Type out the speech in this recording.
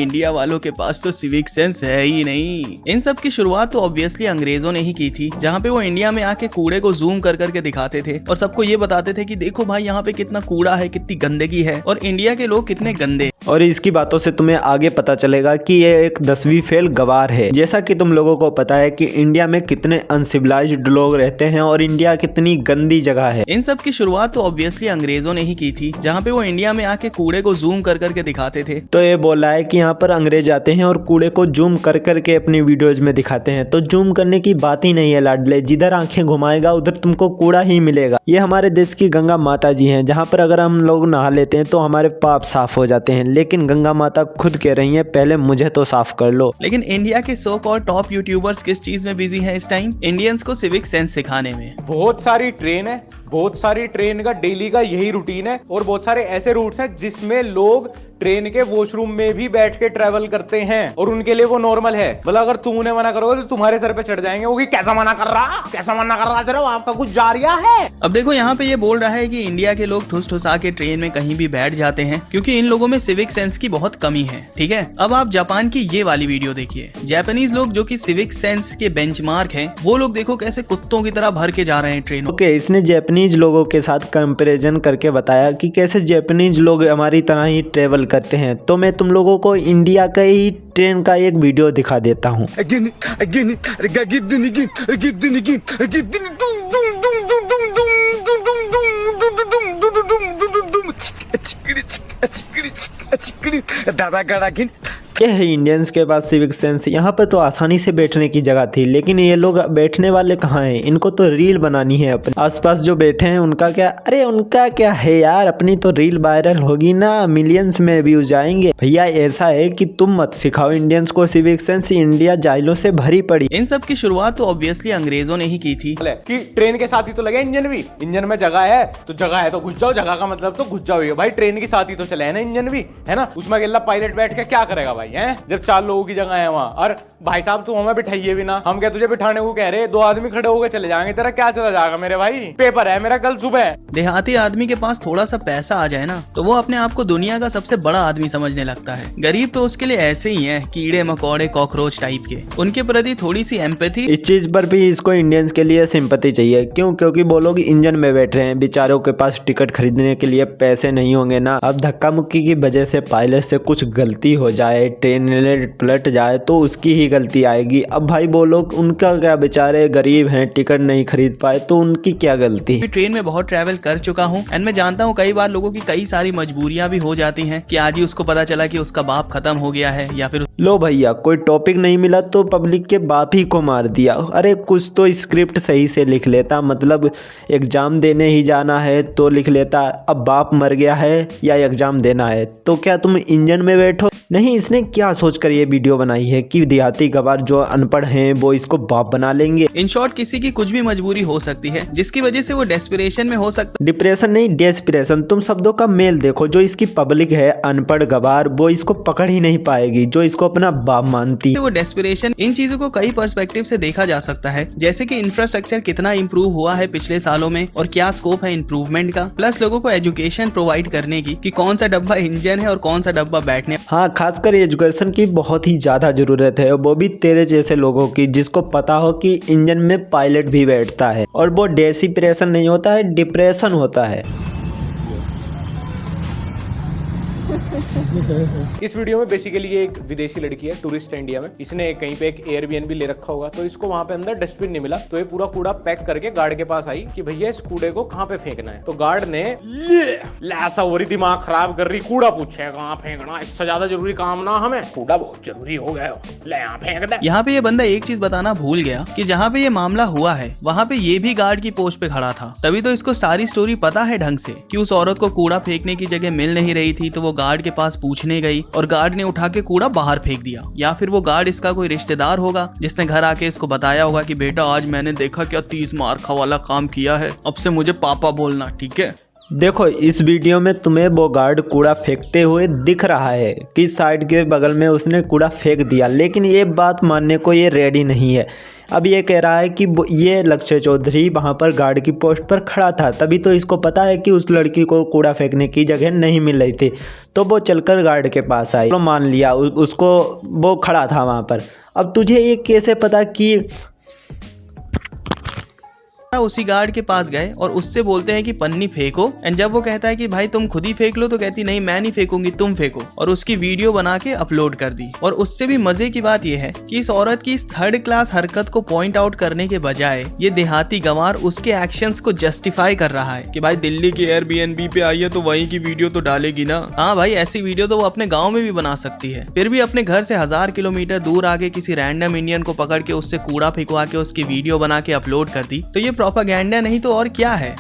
India वालों के पास तो सिविक सेंस है ही नहीं। इन सब की शुरुआत तो ऑब्वियसली अंग्रेजों ने ही की थी, जहाँ पे वो इंडिया में आके कूड़े को जूम कर करके दिखाते थे और सबको ये बताते थे कि देखो भाई यहाँ पे कितना कूड़ा है, कितनी गंदगी है और इंडिया के लोग कितने गंदे। और इसकी बातों से तुम्हें आगे पता चलेगा कि ये एक 10वीं फेल गवार है। जैसा कि तुम लोगों को पता है कि इंडिया में कितने अनसिविलाइज्ड लोग रहते हैं और इंडिया कितनी गंदी जगह है। इन सब की शुरुआत तो ऑब्वियसली अंग्रेजों ने ही की थी, जहाँ पे वो इंडिया में आके कूड़े को जूम कर करके दिखाते थे। तो ये बोल रहा है कि यहाँ पर अंग्रेज आते हैं और कूड़े को जूम कर करके अपनी वीडियोज में दिखाते हैं। तो जूम करने की बात ही नहीं है लाडले, जिधर आंखें घुमाएगा उधर तुमको कूड़ा ही मिलेगा। ये हमारे देश की गंगा माता जी हैं, जहाँ पर अगर हम लोग नहा लेते हैं तो हमारे पाप साफ हो जाते हैं, लेकिन गंगा माता खुद कह रही है पहले मुझे तो साफ कर लो। लेकिन इंडिया के सो कॉल्ड टॉप यूट्यूबर्स किस चीज में बिजी हैं इस टाइम? इंडियंस को सिविक सेंस सिखाने में। बहुत सारी ट्रेन है, बहुत सारी ट्रेन का डेली का यही रूटीन है और बहुत सारे ऐसे रूट्स हैं जिसमें लोग ट्रेन के वॉशरूम में भी बैठ के ट्रेवल करते हैं और उनके लिए वो नॉर्मल है। मतलब अगर तुम उन्हें मना करोगे तो तुम्हारे सर पे चढ़ जाएंगे वो कि कैसा मना कर रहा, कैसा मना कर रहा, जरा आपका कुछ जारिया है। अब देखो यहाँ पे ये बोल रहा है कि इंडिया के लोग ठुस ठुसा के ट्रेन में कहीं भी बैठ जाते हैं क्योंकि इन लोगों में सिविक सेंस की बहुत कमी है। ठीक है, अब आप जापान की ये वाली वीडियो देखिए। जापानीज लोग जो कि सिविक सेंस के बेंचमार्क हैं, वो लोग देखो कैसे कुत्तों की तरह भर के जा रहे हैं ट्रेनों। ओके, इसने जापानीज लोगों के साथ कंपैरिजन करके बताया कि कैसे जापानीज लोग हमारी तरह ही ट्रेवल करते हैं। तो मैं तुम लोगों को इंडिया का ही ट्रेन का एक वीडियो दिखा देता हूँ। ये है इंडियंस के पास सिविक सेंस। यहाँ पे तो आसानी से बैठने की जगह थी, लेकिन ये लोग बैठने वाले कहाँ हैं? इनको तो रील बनानी है। अपने आसपास जो बैठे हैं उनका क्या? अरे उनका क्या है यार, अपनी तो रील वायरल होगी ना, मिलियंस में व्यूज आएंगे। भैया ऐसा है कि तुम मत सिखाओ इंडियंस को सिविक सेंस, इंडिया जाइलों से भरी पड़ी। इन सब की शुरुआत तो ऑब्वियसली अंग्रेजों ने ही की थी कि ट्रेन के साथ ही तो लगे इंजन भी, इंजन में जगह है तो घुस जाओ, जगह का मतलब तो घुस जाओ भाई। ट्रेन के साथ ही तो चले है ना इंजन भी, है ना। उसमें अकेला पायलट बैठ के क्या करेगा भाई, हैं? जब 4 लोगों की जगह है वहां। और भाई साहब तुम हमें बिठाइए भी ना, हम क्या तुझे बिठाने को कह रहे? 2 आदमी खड़े होकर चले जाएंगे, तेरा क्या चला जाएगा मेरे भाई? पेपर है मेरा कल सुबह। देहाती आदमी के पास थोड़ा सा पैसा आ जाए ना तो वो अपने आप को दुनिया का सबसे बड़ा आदमी समझने लगता है। गरीब तो उसके लिए ऐसे ही हैं, कीड़े मकोड़े कॉकरोच टाइप के। उनके प्रति थोड़ी सी एम्पैथी। इस चीज पर भी इसको इंडियंस के लिए सिंपैथी चाहिए। क्यों? क्योंकि वो लोग इंजन में बैठ रहे हैं, बेचारों के पास टिकट खरीदने के लिए पैसे नहीं होंगे ना। अब धक्का मुक्की की वजह से पायलट से कुछ गलती हो जाए, ट्रेन पलट जाए तो उसकी ही गलती आएगी। अब भाई वो लोग, उनका क्या, बेचारे गरीब हैं, टिकट नहीं खरीद पाए तो उनकी क्या गलती? ट्रेन में बहुत ट्रैवल कर चुका हूँ एंड मैं जानता हूँ कई बार लोगों की कई सारी मजबूरियां भी हो जाती हैं कि आज ही उसको पता चला कि उसका बाप खत्म हो गया है या फिर लो भैया कोई टॉपिक नहीं मिला तो पब्लिक के बाप ही को मार दिया। अरे कुछ तो स्क्रिप्ट सही से लिख लेता, मतलब एग्जाम देने ही जाना है तो लिख लेता। अब बाप मर गया है या एग्जाम देना है तो क्या तुम इंजन में बैठो? नहीं, इसने क्या सोचकर ये वीडियो बनाई है कि देहाती गवार जो अनपढ़ हैं वो इसको बाप बना लेंगे। इन शॉर्ट किसी की कुछ भी मजबूरी हो सकती है जिसकी वजह से वो डेस्पिरेशन में हो सकता। डिप्रेशन नहीं, डेस्पिरेशन। तुम शब्दों का मेल देखो। जो इसकी पब्लिक है अनपढ़ गवार, वो इसको पकड़ ही नहीं पाएगी जो इसको अपना बाप मानती है। वो डेस्पिरेशन, इन चीजों को कई पर्सपेक्टिव से देखा जा सकता है, जैसे कि इंफ्रास्ट्रक्चर कितना इंप्रूव हुआ है पिछले सालों में और क्या स्कोप है इंप्रूवमेंट का, प्लस लोगों को एजुकेशन प्रोवाइड करने की कि कौन सा डब्बा इंजन है और कौन सा डब्बा बैठने। हाँ, खासकर एजुकेशन की बहुत ही ज्यादा जरूरत है, वो भी तेरे जैसे लोगों की जिसको पता हो कि इंजन में पायलट भी बैठता है और वो डेस्पिरेशन नहीं होता है, डिप्रेशन होता है। इस वीडियो में बेसिकली ये एक विदेशी लड़की है, टूरिस्ट है इंडिया में। इसने कहीं पे एक एयरबीएनबी ले रखा होगा तो इसको वहां पे अंदर डस्टबिन नहीं मिला तो ये पूरा कूड़ा पैक करके गार्ड के पास आई कि भैया इस कूड़े को कहाँ पे फेंकना है। तो गार्ड ने ऐसा हो रही, दिमाग खराब कर रही, कूड़ा पूछे कहाँ फेंकना, इससे ज्यादा जरूरी काम ना हमें, कूड़ा बहुत जरूरी हो गया, ले यहाँ फेंक दे। यहाँ पे ये बंदा एक चीज बताना भूल गया कि जहाँ पे ये मामला हुआ है वहाँ पे ये भी गार्ड की पोस्ट पे खड़ा था, तभी तो इसको सारी स्टोरी पता है ढंग से कि उस औरत को कूड़ा फेंकने की जगह मिल नहीं रही थी तो वो गार्ड के पास पूछने गई और गार्ड ने उठा के कूड़ा बाहर फेंक दिया। या फिर वो गार्ड इसका कोई रिश्तेदार होगा जिसने घर आके इसको बताया होगा कि बेटा आज मैंने देखा क्या 30 मार्का वाला काम किया है, अब से मुझे पापा बोलना, ठीक है? देखो इस वीडियो में तुम्हें वो गार्ड कूड़ा फेंकते हुए दिख रहा है कि साइड के बगल में उसने कूड़ा फेंक दिया, लेकिन ये बात मानने को ये रेडी नहीं है। अब ये कह रहा है कि ये लक्ष्य चौधरी वहाँ पर गार्ड की पोस्ट पर खड़ा था, तभी तो इसको पता है कि उस लड़की को कूड़ा फेंकने की जगह नहीं मिल रही थी, तो वो चलकर गार्ड के पास आई। तो मान लिया उसको वो खड़ा था वहाँ पर। अब तुझे ये कैसे पता कि उसी गार्ड के पास गए और उससे बोलते हैं कि पन्नी फेंको, एंड जब वो कहता है कि भाई तुम खुद ही फेंक लो, तो कहती नहीं मैं नहीं फेंकूंगी तुम फेंको, और उसकी वीडियो बना के अपलोड कर दी। और उससे भी मजे की बात यह है कि इस औरत की इस थर्ड क्लास हरकत को पॉइंट आउट करने के बजाय ये देहाती गंवार उसके एक्शंस को जस्टिफाई कर रहा है कि भाई दिल्ली की एयरबीएनबी पे आई है तो वहीं की वीडियो तो डालेगी ना। हाँ भाई, ऐसी वीडियो तो वो अपने गाँव में भी बना सकती है, फिर भी अपने घर से 1000 किलोमीटर दूर आके किसी रैंडम इंडियन को पकड़ के उससे कूड़ा फेंकवा के उसकी वीडियो बना के अपलोड कर दी। तो ये प्रोपेगेंडा नहीं तो और क्या है।